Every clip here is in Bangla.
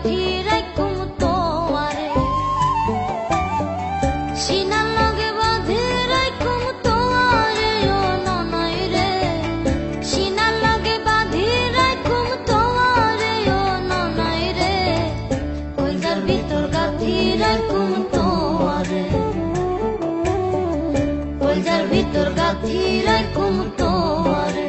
গাথি রাখুম তোয়ারে সিনার লগে বাঁধি রাখুম তোয়ারে ও ননয় রে সিনার লগে বাঁধি রাখুম তোয়ারে ও ননয় রে কলজার ভিতর গাথি রাখুম তোয়ারে কলজার ভিতর গাথি রাখুম তোয়ারে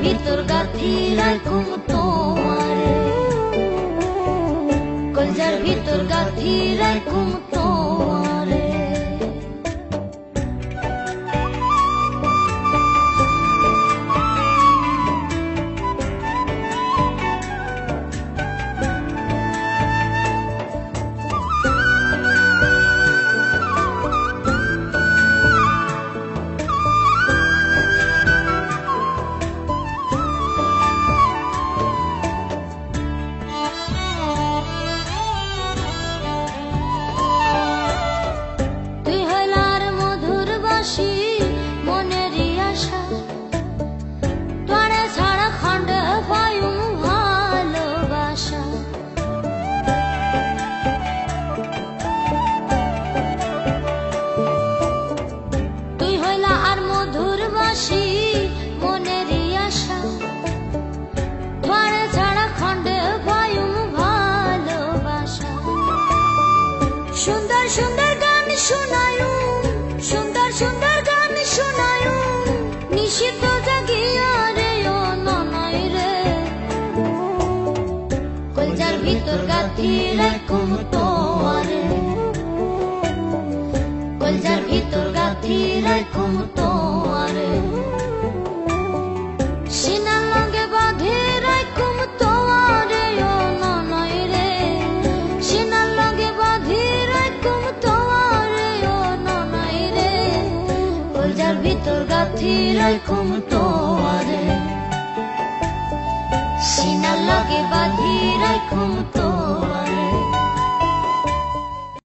ভিতর গাথি রাখুম তোয়ারে কলজার ভিতর গাথি রাখুম তোয়ারে সুন্দর সুন্দর গান শোনায়ু সুন্দর সুন্দর গান শোনায়ু নিশিত জাগিয়া রে ও ননয় রে কলজার ভিতর গাথি রাখুম তোয়ারে কলজার ভিতর গাথি রাখুম তোয়ারে সিনার লগে বাঁধি রাখুম তোয়ারে ও ননয় রে সিনার লগে বাঁধি কলজার ভিতর গাথি রাখুম তোয়ারে সিনার লগে বাঁধি রাখুম তো